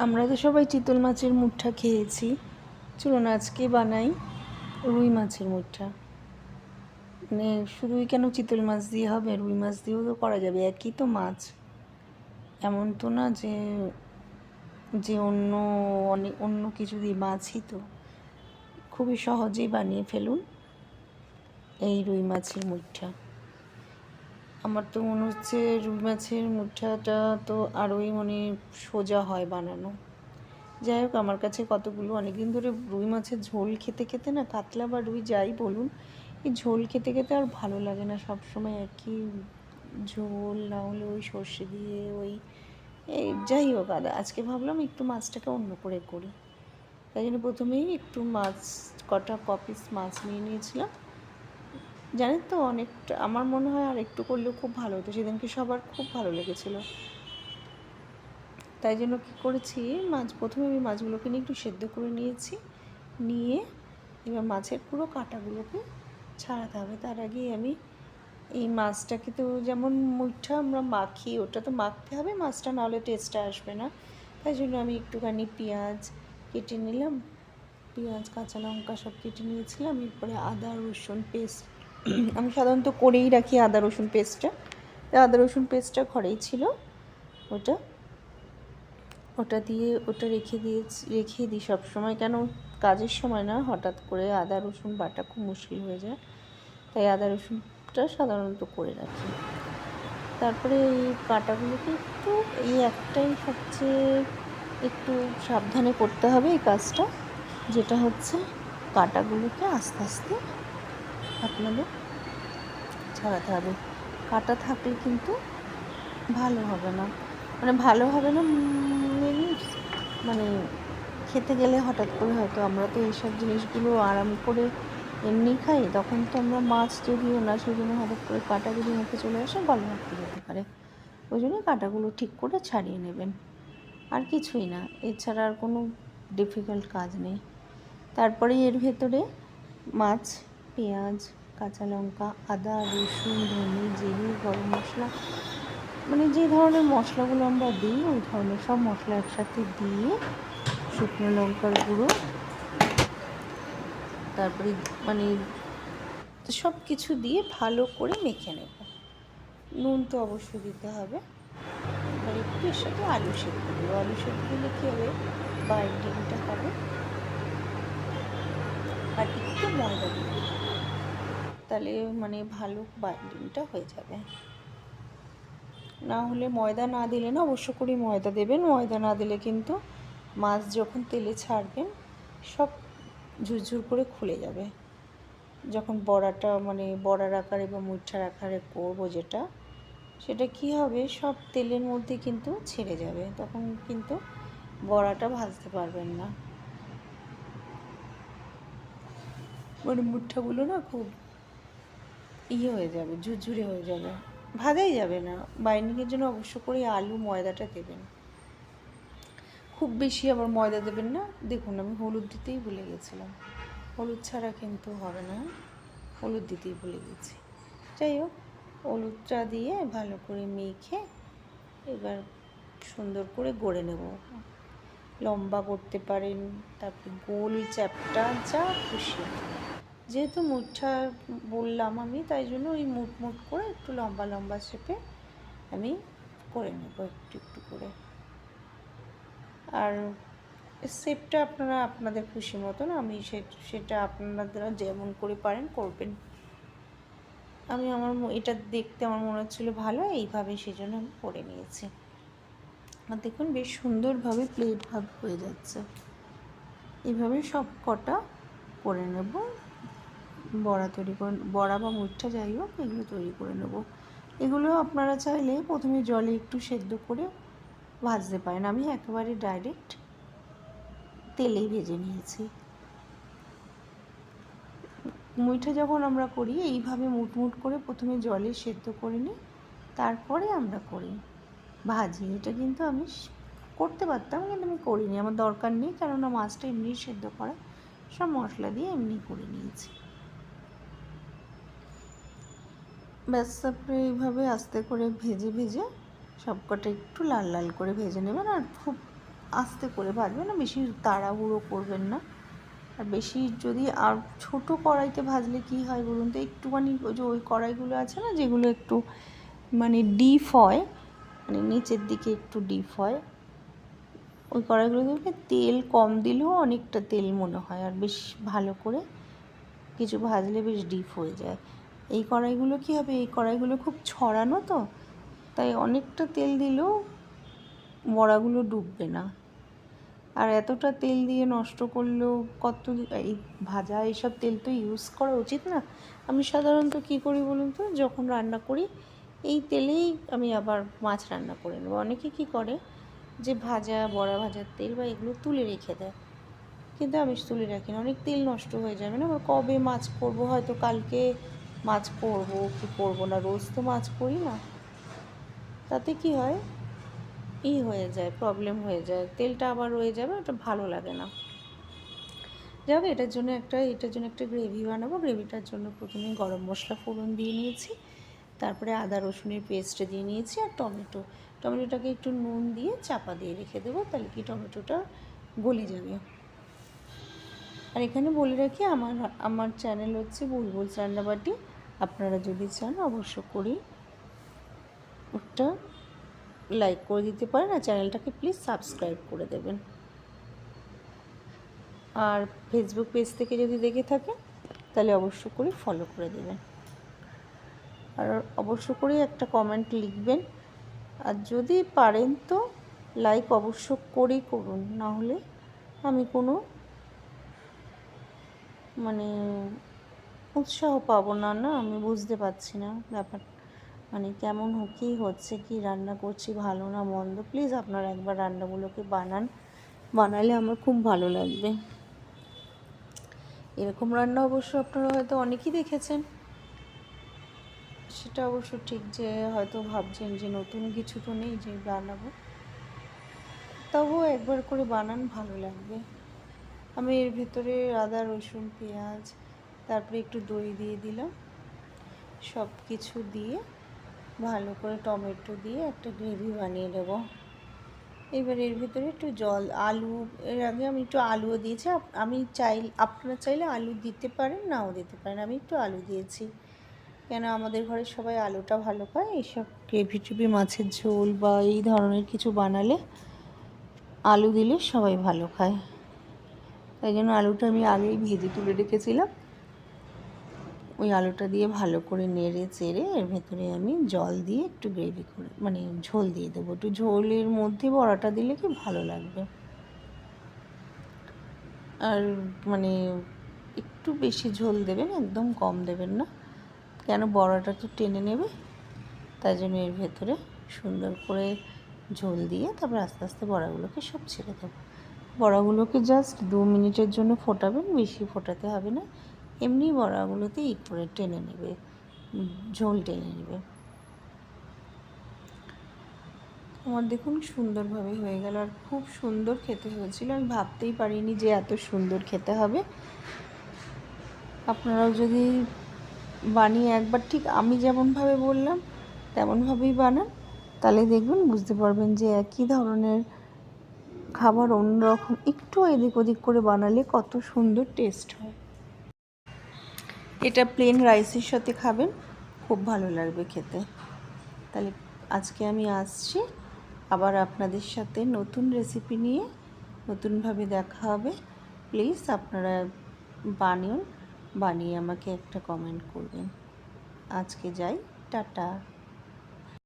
আমরা তো সবাই চিতল মাছের মুঠা খেয়েছি। চলুন আজকে বানাই রুই মাছের মুঠা। মানে শুধুই কেন চিতল মাছ দিয়ে হবে, রুই মাছ দিয়েও তো করা যাবে, একই তো মাছ। এমন তো না যে যে অন্য কিছু দিয়ে, মাছই তো। খুবই সহজেই বানিয়ে ফেলুন এই রুই মাছের মুঠা। আমার তো মনে হচ্ছে রুই মাছের মুঠাটা তো আরোই সোজা হয় বানানো। যাই হোক, আমার কাছে কতগুলো অনেকদিন ধরে রুই মাছের ঝোল খেতে খেতে না, কাতলা বা রুই যাই বলুন, এই ঝোল খেতে খেতে আর ভালো লাগে না। সবসময় একই ঝোল, না হলে ওই সর্ষে দিয়ে এই যাই হোক আজকে ভাবলাম একটু মাছটাকে অন্য করে করি। তাই জন্য প্রথমেই একটু মাছ, কটা কপিস মাছ নিয়ে নিয়েছিলাম। জানেন তো, অনেকটা আমার মনে হয় আর একটু করলেও খুব ভালো হতো। সেদিনকে সবার খুব ভালো লেগেছিলো। তাই জন্য কী করেছি, প্রথমে আমি মাছগুলোকে নিয়ে একটু সেদ্ধ করে নিয়েছি। নিয়ে এবার মাছের পুরো কাঁটাগুলোকে ছাড়াতে হবে। তার আগেই আমি এই মাছটাকে তো যেমন মুঠা আমরা মাখি, ওটা তো মাখতে হবে মাছটা, নাহলে টেস্টটা আসবে না। তাই জন্য আমি একটুখানি পেঁয়াজ কেটে নিলাম, পেঁয়াজ কাঁচা লঙ্কা সব কেটে নিয়েছিলাম। এরপরে আদা রসুন পেস্ট আমি সাধারণত করেই রাখি আদা রসুন পেস্টটা। আদা রসুন পেস্টটা ঘরেই ছিল, ওটা দিয়ে ওটা রেখে দিই সবসময়। কেন, কাজের সময় না হঠাৎ করে আদা রসুন বাটা খুব মুশকিল হয়ে যায়, তাই আদা রসুনটা সাধারণত করে রাখি। তারপরে এই কাঁটাগুলোকে এই একটাই সবচেয়ে একটু সাবধানে করতে হবে এই কাজটা, যেটা হচ্ছে কাঁটাগুলোকে আস্তে আস্তে আপনাদের ছাড়াতে হবে। কাঁটা থাকলে কিন্তু ভালো হবে না, মানে খেতে গেলে হঠাৎ করে হয়তো, আমরা তো এইসব জিনিসগুলো আরাম করে এমনি খাই, তখন তো আমরা মাছ যদিও না, সেই জন্য হঠাৎ করে কাঁটা যদি মুখে চলে আসে গলা আটকে যেতে পারে। ওই জন্য কাঁটাগুলো ঠিক করে ছাড়িয়ে নেবেন, আর কিছুই না। এছাড়া আর কোনো ডিফিকাল্ট কাজ নেই। তারপরে এর ভেতরে মাছ, পেঁয়াজ, কাঁচা লঙ্কা, আদা রসুন ধনে জিরে গরম মশলা, যে ধরনের মশলাগুলো আমরা দিই ওই ধরনের সব মশলা একসাথে দিয়ে, শুকনো লঙ্কার গুঁড়ো, তারপরে সব কিছু দিয়ে ভালো করে মেখে নেব। নুন তো অবশ্যই দিতে হবে। এবার একটু এর সাথে আলু সেদ্ধ দেবো। আলু সেদ্ধ দিলে কী হবে, বাইন্ডিংটা হবে। আর একটু ময়দা দেবো, তাহলে ভালো বাইন্ডিংটা হয়ে যাবে। না হলে ময়দা না দিলে না, অবশ্য করে ময়দা দেবেন। ময়দা না দিলে কিন্তু মাছ যখন তেলে ছাড়বেন সব ঝুরঝুর করে খুলে যাবে। যখন বড়াটা বড়ার আকারে বা মুঠার আকারে করবো যেটা, সেটা কি হবে, সব তেলের মধ্যে কিন্তু ছেড়ে যাবে, তখন কিন্তু বড়াটা ভাজতে পারবেন না। মুঠাগুলো না খুব হয়ে যাবে, ঝুরঝুরে হয়ে যাবে, ভাজাই যাবে না। বাইন্ডিংয়ের জন্য অবশ্য করে আলু ময়দাটা দেবেন, খুব বেশি আবার ময়দা দেবেন না। দেখুন, আমি হলুদ দিতেই ভুলে গেছিলাম, হলুদ ছাড়া কিন্তু হবে না, হলুদ দিতেই ভুলে গেছি। যাই হোক, হলুদটা দিয়ে ভালো করে মেখে এবার সুন্দর করে গড়ে নেব। লম্বা করতে পারেন, তারপরে গোল চ্যাপ্টা, যা খুশি। যেহেতু মুঠা বললাম আমি, তাই জন্য ওই মুট করে একটু লম্বা লম্বা শেপে আমি করে নেব একটু একটু করে। আর শেপটা আপনারা আপনাদের খুশি মতন, আমি সেটা আপনারা যেমন করে পারেন করবেন। এটা দেখতে আমার মনে হচ্ছিলো ভালো, এইভাবে সেজন্য আমি করে নিয়েছি। আর দেখুন বেশ সুন্দরভাবে প্লেট ভাব হয়ে যাচ্ছে। এইভাবে সব কটা করে নেব, বড়া বা মুঠা যাই হোক, এগুলো তৈরি করে নেব। এগুলো আপনারা চাইলে প্রথমে জলে একটু সেদ্ধ করে ভাজতে পারেন। আমি একেবারে ডাইরেক্ট তেলেই ভেজে নিয়েছি। মুঠা যখন আমরা করি এইভাবে মুটমুট করে প্রথমে জলে সেদ্ধ করে নিই, তারপরে আমরা করি ভাজি। এটা কিন্তু আমি করতে পারতাম, কিন্তু আমি করিনি, আমার দরকার নেই, কেননা মাছটা এমনি সেদ্ধ করা, সব মশলা দিয়ে এমনি করে নিয়েছি। ব্যাস, তারপরে এইভাবে আস্তে করে ভেজে ভেজে সবকটা একটু লাল লাল করে ভেজে নেবেন। আর খুব আস্তে করে ভাজবেন না, বেশি তাড়াহুড়ো করবেন না। আর বেশি যদি আর ছোটো কড়াইতে ভাজলে কি হয় বলুন তো, একটুখানি ওই যে ওই কড়াইগুলো আছে না যেগুলো একটু মানে ডিপ হয়, মানে নিচের দিকে একটু ডিপ হয়, ওই কড়াইগুলোতে তেল কম দিলেও অনেকটা তেল মনে হয়, আর বেশ ভালো করে কিছু ভাজলে বেশ ডিপ হয়ে যায়। এই কড়াইগুলো কী হবে, এই কড়াইগুলো খুব ছড়ানো তো, তাই অনেকটা তেল দিলেও বড়াগুলো ডুববে না। আর এতটা তেল দিয়ে নষ্ট করলেও কত, এই ভাজা এইসব তেল তো ইউজ করা উচিত না। আমি সাধারণত কী করি বলুন তো, যখন রান্না করি এই তেলেই আমি আবার মাছ রান্না করে নেব। অনেকে কী করে যে ভাজা বড়া ভাজার তেল বা এগুলো তুলে রেখে দেয়, কিন্তু আমি তুলে রাখি না, অনেক তেল নষ্ট হয়ে যাবে না। কবে মাছ করব, হয়তো কালকে মাছ করব কি করব না, রোজ তো মাছ করি না, তাতে কি হয় হয়ে যায়, প্রবলেম হয়ে যায়, তেলটা আবার রয়ে যাবে, ওটা ভালো লাগে না। যাই হোক, এটার জন্য একটা গ্রেভি বানাবো। গ্রেভিটার জন্য প্রথমে গরম মশলা ফোড়ন দিয়ে নিয়েছি, তারপরে আদা রসুনের পেস্ট দিয়ে নিয়েছি, আর টমেটোটাকে একটু নুন দিয়ে চাপা দিয়ে রেখে দেবো, তাহলে কি টমেটোটা গলে যাবে। আর এখানে বলে রাখি, আমার চ্যানেল হচ্ছে বুলবুলস রান্নাবাটি। আপনারা যদি চান অবশ্য করেই ওটা লাইক করে দিতে পারেন, আর চ্যানেলটাকে প্লিজ সাবস্ক্রাইব করে দেবেন। আর ফেসবুক পেজ থেকে যদি দেখে থাকেন তাহলে অবশ্য করে ফলো করে দেবেন, আর অবশ্য করে একটা কমেন্ট লিখবেন, আর যদি পারেন তো লাইক অবশ্য করেই করুন, না হলে আমি কোনো মানে উৎসাহ পাবো না, আমি বুঝতে পারছি না ব্যাপার, মানে কেমন কী হচ্ছে, কি রান্না করছি, ভালো না মন্দ। প্লিজ আপনারা একবার রান্নাগুলোকে বানালে আমার খুব ভালো লাগবে। এরকম রান্না অবশ্য আপনারা হয়তো অনেকেই দেখেছেন, সেটা অবশ্য ঠিক যে হয়তো ভাবছেন যে নতুন কিছু তো নেই যে বানাবো, তবুও একবার করে বানান, ভালো লাগবে। আমি এর ভেতরে আদা রসুন পেঁয়াজ তারপরে একটু দই দিয়ে দিলাম, সব কিছু দিয়ে ভালো করে টমেটো দিয়ে একটা গ্রেভি বানিয়ে নেব। এবার এর ভিতরে একটু জল, আলু, এর আগে আমি একটু আলুও দিয়েছি, আপনারা চাইলে আলু দিতে পারেন, নাও দিতে পারেন। আমি একটু আলু দিয়েছি, কেন আমাদের ঘরে সবাই আলুটা ভালো পায়। এইসব গ্রেভি টেভি, মাছের ঝোল বা এই ধরনের কিছু বানালে আলু দিলে সবাই ভালো খায়, তাই জন্য আলুটা আমি আগেই ভেজে তুলে রেখেছিলাম। ওই আলুটা দিয়ে ভালো করে নেড়ে চেড়ে এর ভেতরে আমি জল দিয়ে একটু গ্রেভি করে মানে ঝোল দিয়ে দেবো। একটু ঝোলের মধ্যে বড়াটা দিলে কি ভালো লাগবে, আর মানে একটু বেশি ঝোল দেবেন, একদম কম দেবেন না, কেন বড়াটা তো টেনে নেবে, তাই জন্য এর ভেতরে সুন্দর করে ঝোল দিয়ে তারপর আস্তে আস্তে বড়াগুলোকে সব ছেড়ে দেবো। বড়াগুলোকে জাস্ট 2 মিনিটের জন্য ফোটাবেন, বেশি ফোটাতে হবে না, এমনি বড়াগুলোতে করে টেনে নেবে, ঝোল টেনে নেবে। আমার দেখুন সুন্দরভাবে হয়ে গেল, আর খুব সুন্দর খেতে হয়েছিল, আমি ভাবতেই পারিনি যে এত সুন্দর খেতে হবে। আপনারাও যদি বানিয়ে একবার ঠিক আমি যেমনভাবে বললাম তেমনভাবেই বানান, তাহলে দেখবেন বুঝতে পারবেন যে একই ধরনের খাবার অন্যরকম একটু এদিক ওদিক করে বানালে কত সুন্দর টেস্ট হয়। এটা প্লেন রাইসের সাথে খাবেন, খুব ভালো লাগবে খেতে। তাহলে আজকে আমি আসছি আবার আপনাদের সাথে নতুন রেসিপি নিয়ে, নতুনভাবে দেখা হবে। প্লিজ আপনারা বানিয়ে আমাকে একটা কমেন্ট করবেন। আজকে যাই, টাটা।